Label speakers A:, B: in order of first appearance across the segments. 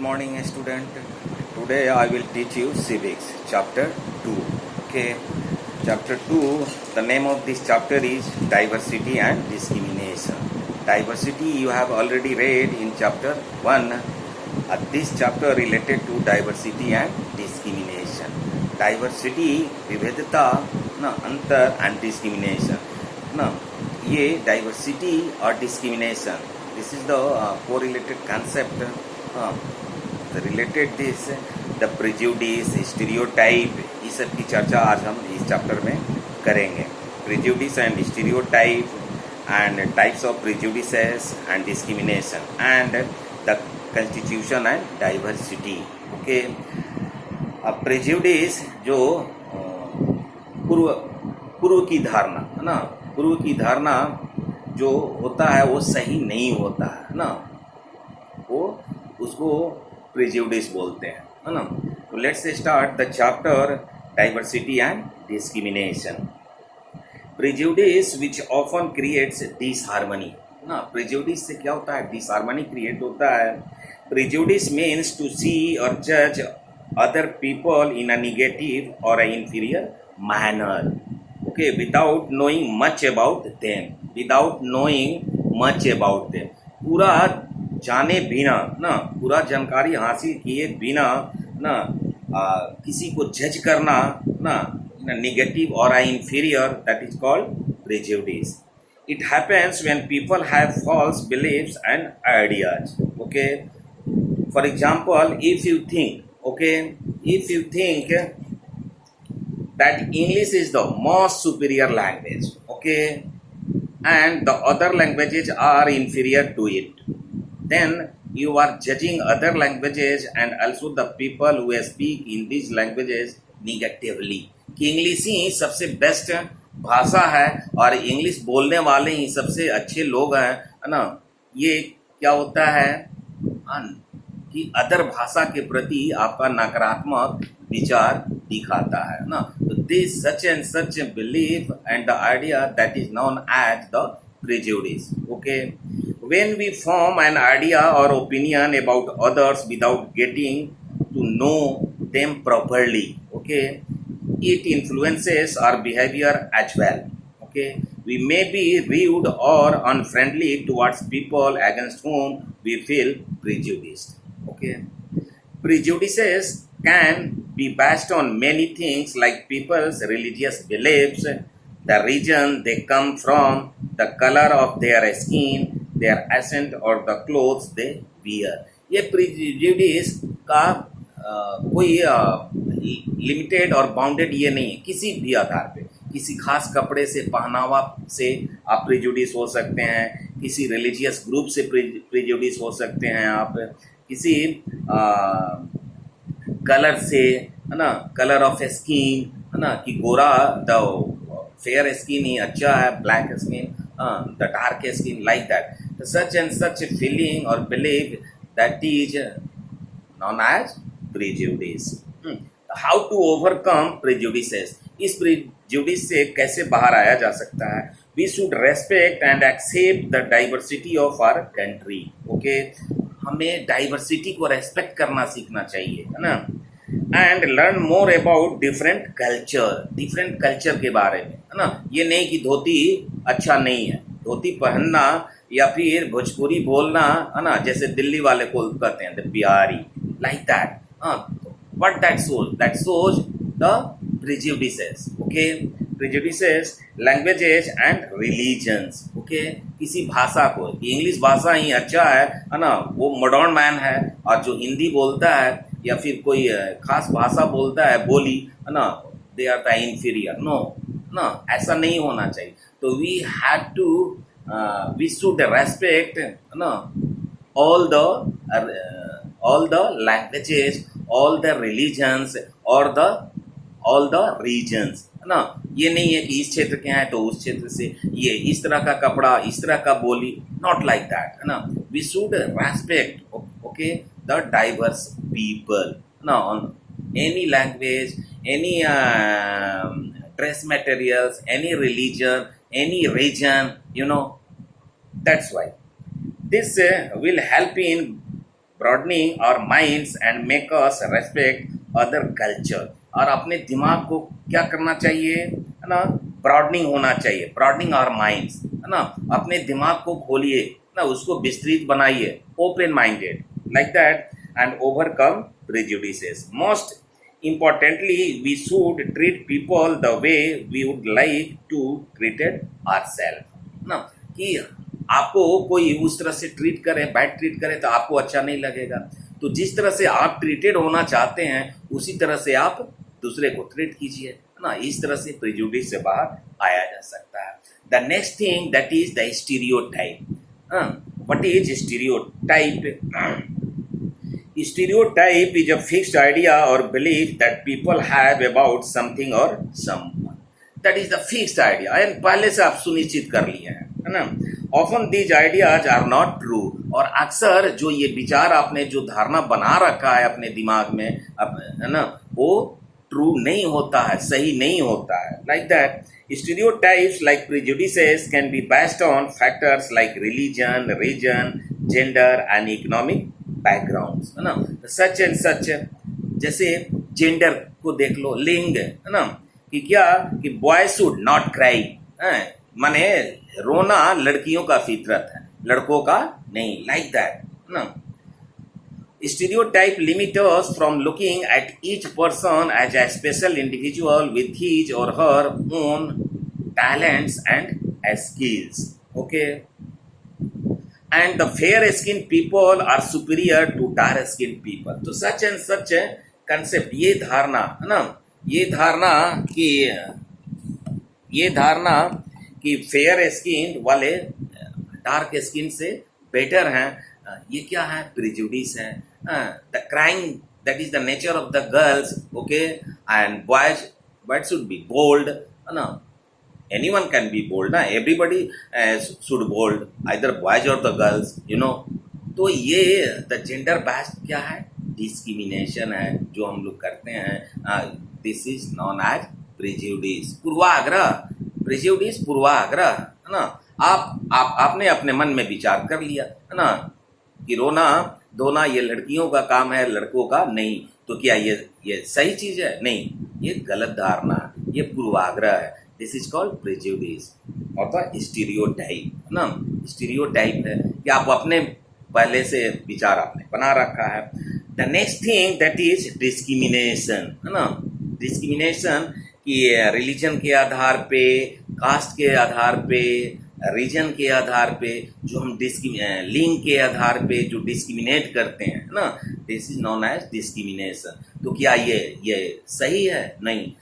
A: morning, student. Today I will teach you civics, chapter 2. Okay, chapter 2. The name of this chapter is diversity and discrimination. Diversity you have already read in chapter 1. This chapter related to diversity and discrimination. Diversity, विविधता, ना अंतर and discrimination. ना ये diversity और discrimination. This is the correlated concept. Related this, the prejudice, stereotype, इस सब की चर्चा आज हम इस चैप्टर में करेंगे. Prejudice and stereotype and types of prejudices and discrimination and the constitution and diversity. Okay. अब prejudice जो पूर्व की धारणा है ना, पूर्व की धारणा जो होता है वो सही नहीं होता है ना, वो उसको प्रेजुडिस बोलते हैं, है ना. तो let's start the chapter diversity and discrimination. Prejudice which often creates disharmony ना. प्रेजुडिस से क्या होता है? डिसहार्मनी क्रिएट होता है. Prejudice means to see or जज other people in a negative or a inferior manner. Okay, without knowing much about them, without knowing much about them, पूरा जाने बिना ना, पूरा जानकारी हासिल किए बिना ना, किसी को जज करना ना, नेगेटिव और inferior, that is called prejudice. It happens when people have false beliefs and ideas. Okay, for example, if you think that English is the most superior language, okay, and the other languages are inferior to it, then you are judging other languages and also the people who speak in these languages negatively. कि English ही सबसे best भाषा है और English बोलने वाले ही सबसे अच्छे लोग हैं, है ना. ये क्या होता है कि अदर भाषा के प्रति आपका नकारात्मक विचार दिखाता है ना. तो this such and such belief and the idea that is known as the prejudice. Okay, when we form an idea or opinion about others without getting to know them properly, okay, it influences our behavior as well. Okay, we may be rude or unfriendly towards people against whom we feel prejudiced. Okay, prejudices can be based on many things like people's religious beliefs, the region they come from, the color of their skin, their accent or the clothes they wear. ये prejudice का कोई limited और bounded ये नहीं है. किसी भी आधार पे, किसी खास कपड़े से, पहनावा से आप प्रेजुडिस हो सकते हैं, किसी रिलीजियस ग्रुप से प्रेजुडिस हो सकते हैं, आप किसी कलर से, है ना, कलर ऑफ स्किन, है ना, कि गोरा द फेयर स्किन ही अच्छा है, black skin, the dark skin, like that. Such and such feeling or believe that is known as prejudice. How to overcome prejudices. इस प्रेजुडिस से कैसे बाहर आया जा सकता है? We should respect and accept the diversity of our country. Okay, हमें diversity को रेस्पेक्ट करना सीखना चाहिए, है ना. And learn more about different culture के बारे में, है ना. ये नहीं कि धोती अच्छा नहीं है, धोती पहनना या फिर भोजपुरी बोलना, है ना, जैसे दिल्ली वाले को कहते हैं the Bihari, like that. What that shows the prejudices. Okay, prejudices, languages and religions. Okay, किसी भाषा को, इंग्लिश भाषा ही अच्छा है ना, वो मॉडर्न मैन है, और जो हिंदी बोलता है या फिर कोई खास भाषा बोलता है, बोली, है ना, they are the inferior. No ना, ऐसा नहीं होना चाहिए. तो we should respect, ना, all the languages, all the religions और all the regions, है ना. ये नहीं है कि इस क्षेत्र के हैं तो उस क्षेत्र से ये इस तरह का कपड़ा, इस तरह का बोली, नॉट लाइक दैट, है ना. We should respect, okay, the diverse people, ना, on any language, any dress materials, any religion, any region, you know. That's why this will help in broadening our minds and make us respect other culture. और अपने दिमाग को क्या करना चाहिए, है ना, ब्रॉडनिंग होना चाहिए, ब्रॉडनिंग आवर माइंड्स, है ना, अपने दिमाग को खोलिए ना, उसको विस्तृत बनाइए, open minded like that, and overcome prejudices. Most importantly, we should treat people the way we would like to treated ourselves. ना कि आपको कोई उस तरह से ट्रीट करे, बैड ट्रीट करे तो आपको अच्छा नहीं लगेगा. तो जिस तरह से आप ट्रीटेड होना चाहते हैं उसी तरह से आप दूसरे को ट्रीट कीजिए ना. इस तरह से प्रेजुडिस से बाहर आया जा सकता है. The next thing that is the stereotype. What is stereotype? Stereotype is a fixed idea or belief that people have about something or someone. That is the fixed idea. And पहले से आप सुनिश्चित कर लिए हैं, है ना. Often these ideas are not true. और अक्सर जो ये विचार आपने जो धारणा बना रखा है अपने दिमाग में, है ना, वो ट्रू नहीं होता है, सही नहीं होता है. Like that, stereotypes like prejudices can be based on factors like religion, region, gender and economic background, है ना. सच एंड सच, जैसे जेंडर को देख लो, लिंग, है ना, कि क्या कि बॉय शुड नॉट क्राई, माने रोना लड़कियों का फितरत है, लड़कों का नहीं, लाइक दैट, है ना. Stereotype limit us from looking at each person as a special individual with his or her own talents and skills. Okay. And the fair-skinned people are superior to dark-skinned people. तो सच and such concept, ये धारणा, है ना, ये धारणा कि fair skin वाले dark skin से बेटर हैं, ये क्या है? प्रिजुडिस है. The crime that is the nature of the girls, okay, and boys should be bold, है ना. Anyone can be bold ना, everybody should bold, either boys or the girls, you know. तो ये the gender based क्या है? Discrimination है जो हम लोग करते हैं. This is known as prejudice, पूर्वाग्रह. प्रेजुडिस पूर्वाग्रह, है ना. आपने अपने मन में विचार कर लिया, है ना, कि रोना धोना ये लड़कियों का काम है, लड़कों का नहीं. तो क्या ये सही चीज है? नहीं, ये गलत धारणा, ये पूर्वाग्रह है. दिस इज कॉल्ड प्रेजुडिस और द स्टीरियोटाइप, है ना. स्टीरियोटाइप है कि आप अपने पहले से विचार आपने बना रखा है. The next thing that is discrimination, है ना. डिस्क्रिमिनेशन कि रिलीजन के आधार पे, कास्ट के आधार पे, रीजन के आधार पे जो हम लिंग के आधार पे जो डिस्क्रिमिनेट करते हैं, है ना, this is known as discrimination. तो क्या ये सही है? नहीं.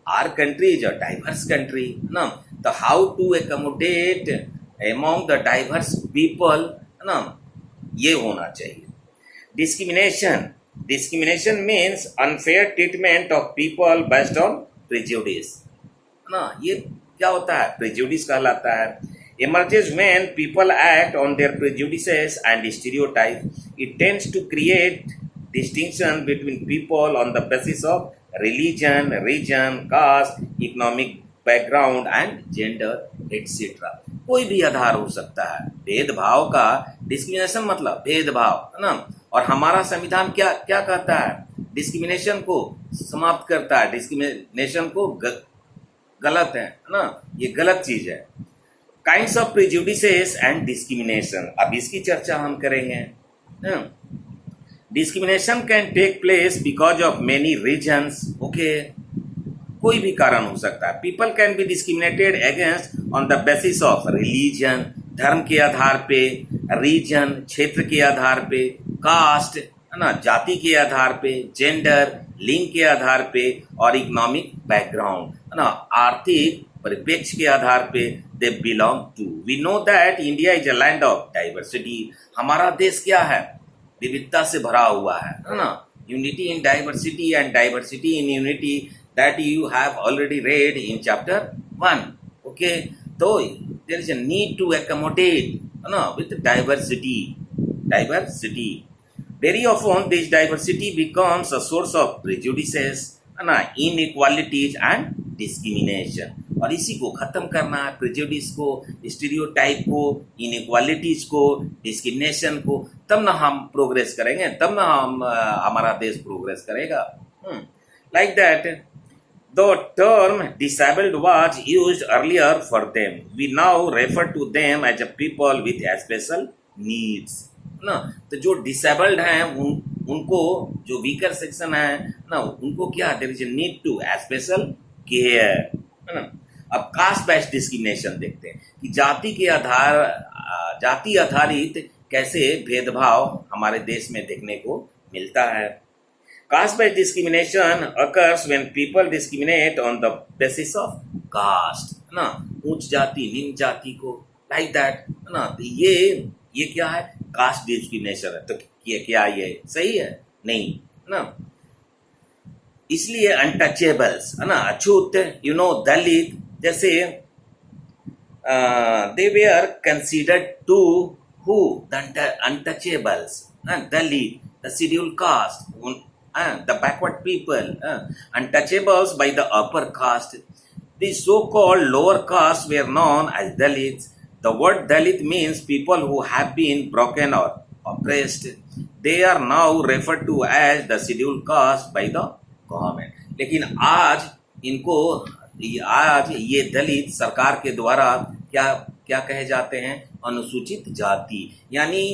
A: Our country is a diverse country, ना. तो how to accommodate among the diverse people, ना, ये होना चाहिए. Discrimination means unfair treatment of people based on prejudice, ना. ये क्या होता है? prejudice कहलाता है. Emerges when people act on their prejudices and stereotypes. It tends to create distinction between people on the basis of religion, region, caste, economic background and gender, etc. कोई भी आधार हो सकता है भेदभाव का. डिस्क्रिमिनेशन मतलब भेदभाव, है ना. और हमारा संविधान क्या कहता है? डिस्क्रिमिनेशन को समाप्त करता है. डिस्क्रिमिनेशन को गलत है ना, ये गलत चीज है. Kinds of prejudices and discrimination, अब इसकी चर्चा हम करेंगे. Discrimination can take place because of many reasons, okay. कोई भी कारण हो सकता है. People can be discriminated against on the basis of religion, धर्म के आधार पे, रीजन क्षेत्र के आधार पे, कास्ट, है ना, जाति के आधार पे, जेंडर लिंग के आधार पे, और इकोनॉमिक बैकग्राउंड, है ना, आर्थिक परिप्रेक्ष्य के आधार पे they belong to. We know that India is a land of diversity. हमारा देश क्या है? विविधता से भरा हुआ है ना. Unity in diversity and diversity in unity, that you have already read in chapter 1, okay. तो there is a need to accommodate, है ना, with diversity. Very often this diversity becomes a source of prejudices, है ना, inequalities and discrimination. और इसी को ख़त्म करना है, प्रेजुडिस को, स्टीरियोटाइप को, इनइक्वालिटीज को, डिस्क्रिमिनेशन को। तब ना हम प्रोग्रेस करेंगे, तब ना हम हमारा देश प्रोग्रेस करेगा। Like that the term disabled was used earlier for them. We now refer to them as a people with special needs. ना, तो जो डिसेबल्ड हैं उनको, जो वीकर सेक्शन है ना, उनको क्या, there is need to special care, है ना। अब कास्ट बेस्ड डिस्क्रिमिनेशन देखते हैं कि जाति आधारित कैसे भेदभाव हमारे देश में देखने को मिलता है। Caste based discrimination occurs when people discriminate on the basis of caste, है ना, उच्च जाति निम्न जाति को, लाइक दैट, है ना। तो ये क्या है, कास्ट डिस्क्रिमिनेशन है। तो ये क्या, ये सही है? नहीं ना। इसलिए अनटचेबल्स, है ना, अछूत, दलित जैसे they were considered to who, the untouchables, Dalit, the schedule caste, the backward people, untouchables by the upper caste. The so-called lower caste were known as Dalits. The word Dalit means people who have been broken or oppressed. They are now referred to as the scheduled caste by the government. लेकिन आज ये दलित सरकार के द्वारा क्या कहे जाते हैं, अनुसूचित जाति। यानी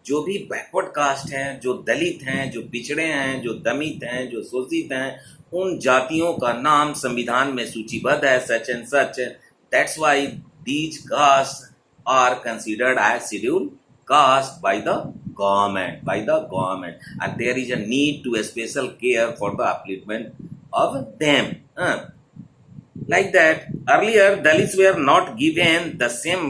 A: जो भी बैकवर्ड कास्ट हैं, जो दलित हैं, जो पिछड़े हैं, जो दमित हैं, जो शोषित हैं, उन जातियों का नाम संविधान में सूचीबद्ध है, such and such. That's why these caste are considered as scheduled caste by the government and there is a need to special care for the upliftment of them. Like that, earlier Dalits were not given the same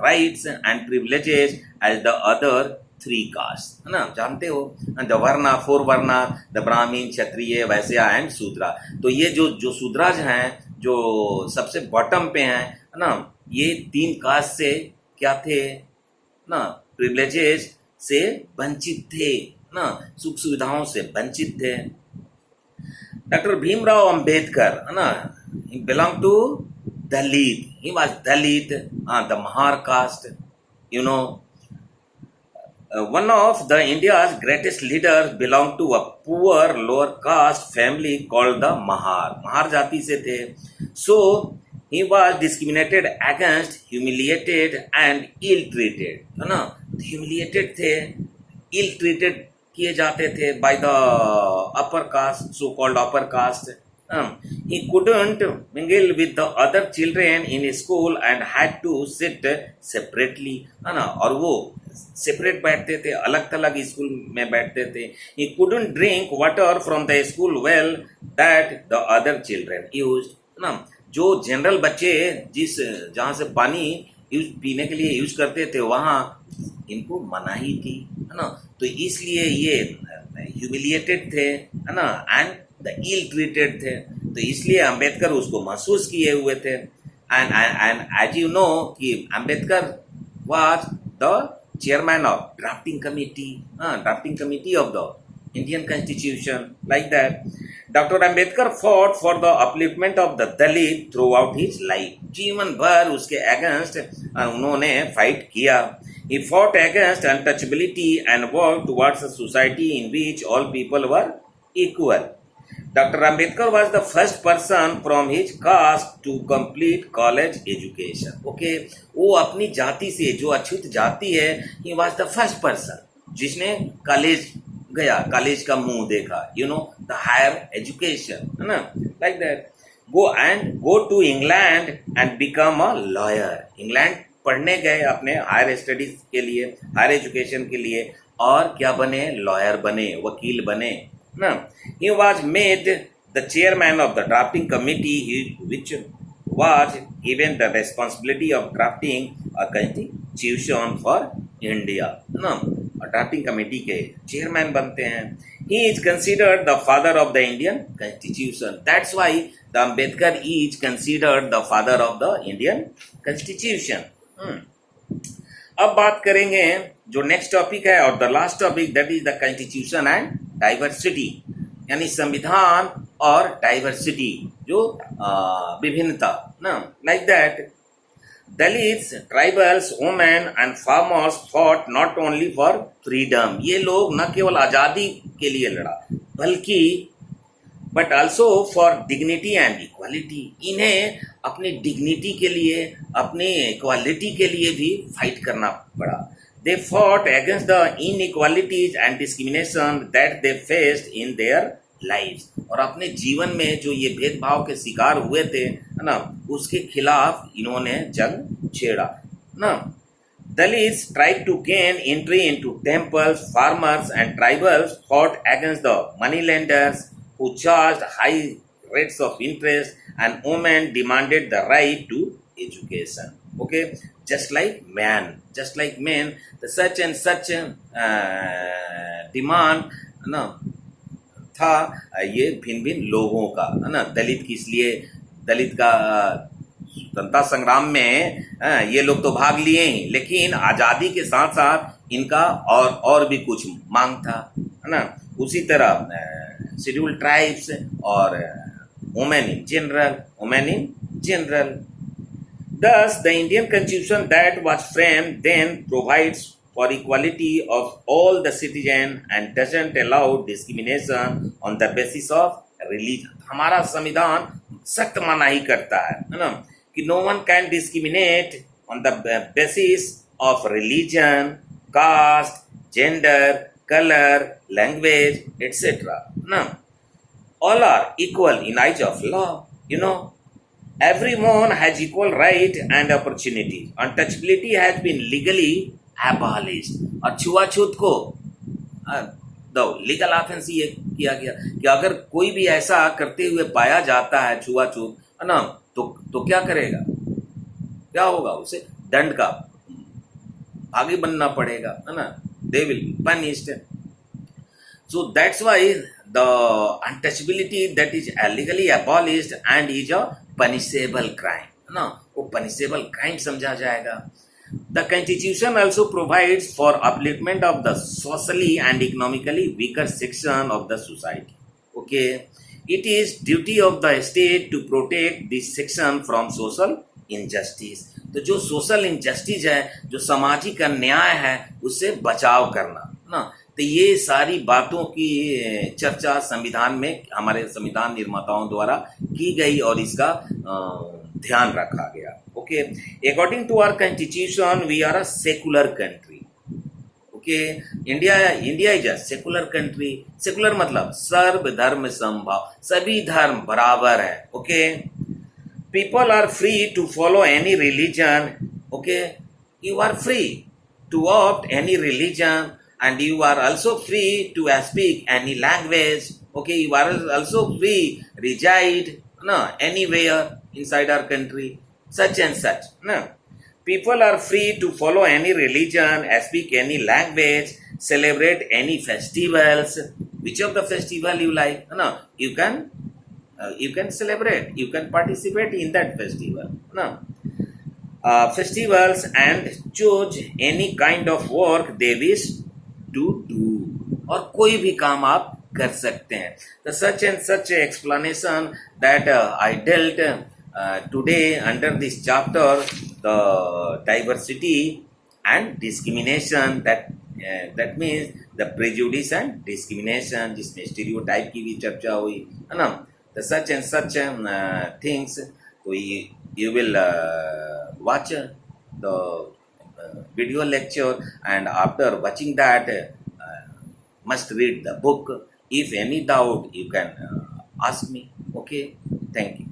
A: rights and privileges as the other three castes, है ना, जानते हो, the varna, four varna, the Brahmin, Kshatriya, Vaishya and शूद्रा। तो ये जो शूद्राज हैं, जो सबसे बॉटम पे हैं, है ना, ये तीन कास्ट से क्या थे ना, प्रिविलेजेस से वंचित थे ना, सुख सुविधाओं से वंचित थे। डॉक्टर भीमराव अंबेडकर, है ना, he belonged to Dalit. He was Dalit, the Mahar caste. One of the India's greatest leaders belonged to a poor lower caste family called the Mahar. Mahar जाति से थे. So he was discriminated against, humiliated and ill-treated. है ना, humiliated थे, ill-treated किए जाते थे by the upper caste, so-called upper caste. He couldn't mingle with the other children in school and had to sit separately, है ना, और वो सेपरेट बैठते थे, अलग थलग स्कूल में बैठते थे। He couldn't drink water from the school well that the other children used, है ना, जो जनरल बच्चे जहाँ से पानी पीने के लिए यूज करते थे वहाँ इनको मनाही थी, है ना। तो इसलिए ये ह्यूमिलिएटेड थे, है ना, एंड द इल ट्रीटेड थे। तो इसलिए अंबेडकर उसको महसूस किए हुए थे। एंड एज यू नो कि Ambedkar was the chairman of drafting committee of the Indian Constitution, like that. Dr. Ambedkar fought for the upliftment of the Dalit throughout his life. जीवन भर उसके अगेंस्ट उन्होंने फाइट किया। He fought against untouchability and worked towards a society in which all people were equal. Dr. Ambedkar was the first person from his caste to complete college education. Okay, वो अपनी जाति से, जो अछूत जाति है, he was the first person जिसने college गया, college का मुंह देखा, द हायर एजुकेशन, है ना, like that. Go to England and become a lawyer. England पढ़ने गए अपने हायर स्टडीज के लिए, हायर एजुकेशन के लिए, और क्या बने, लॉयर बने, वकील बने ना। He was made the chairman of the drafting committee which was given the responsibility of drafting a constitution for India, ना, ड्राफ्टिंग कमेटी के चेयरमैन बनते हैं। He is considered the father of the Indian Constitution. That's why the Ambedkar is considered the father of the Indian Constitution. अब बात करेंगे जो next topic है और the last topic, that is the Constitution and Diversity, यानी संविधान और diversity, जो विभिन्नता। No, like that. Dalits, tribals, women and farmers fought not only for freedom. ये लोग न केवल आज़ादी के लिए लड़ा बल्कि but also for dignity and equality. इन्हें अपनी डिग्निटी के लिए, अपनी इक्वालिटी के लिए भी फाइट करना पड़ा. They fought against the inequalities and discrimination that they faced in their lives. और अपने जीवन में जो ये भेदभाव के शिकार हुए थे, है ना, उसके खिलाफ इन्होंने जंग छेड़ा ना. Dalits tried to gain entry into temples. Farmers and tribals fought against the moneylenders who charged high rates of interest, and women demanded the right to education. Okay, just like men, the such and such demand, ना था ये भिन्न भिन्न लोगों का, है ना. दलित का स्वतंत्रता संग्राम में ये लोग तो भाग लिए ही, लेकिन आज़ादी के साथ साथ इनका और भी कुछ मांग था, है ना. उसी तरह शेड्यूल ट्राइब्स और women in general. Thus, the Indian Constitution that was framed then provides for equality of all the citizens and doesn't allow discrimination on the basis of religion. हमारा संविधान सख्त मनाही करता है ना, कि no one can discriminate on the basis of religion, caste, gender, color, language, etc. No, all are equal in eyes of law. You know, everyone has equal right and opportunity. Untouchability has been legally abolished. और छुआछूत को legal offence ये किया गया कि अगर कोई भी ऐसा करते हुए पाया जाता है छुआछूत, है ना, तो क्या करेगा, क्या होगा, उसे दंड का भागी बनना पड़ेगा, है ना. They will be punished. So that's why the untouchability that is legally abolished and is a punishable crime, है ना, वो punishable crime समझा जाएगा. The Constitution also provides for upliftment of the socially and economically weaker section of the society. Okay, it is duty of the state to protect this section from social injustice. तो जो social injustice है, जो सामाजिक अन्याय है, उससे बचाव करना ना. तो ये सारी बातों की चर्चा संविधान में हमारे संविधान निर्माताओं द्वारा की गई और इसका ध्यान रखा गया. Okay, according to our constitution we are a secular country. Okay, India is a secular country. Secular मतलब सर्वधर्म समभाव, सभी धर्म बराबर है. Okay, people are free to follow any religion. Okay, you are free to opt any religion, and you are also free to speak any language. Okay, you are also free reside anywhere inside our country, such and such. People are free to follow any religion, speak any language, celebrate any festivals. Which of the festival you like, you can celebrate, you can participate in that festival. Festivals and choose any kind of work they wish to do. और कोई भी काम आप कर सकते हैं. The such and such explanation that I dealt today under this chapter, the diversity and discrimination, that means the prejudice and discrimination, जिसमें stereotype की भी चर्चा हुई, है ना. The such and such things. So you will watch the video lecture, and after watching that must read the book. If any doubt, you can ask me. Okay, thank you.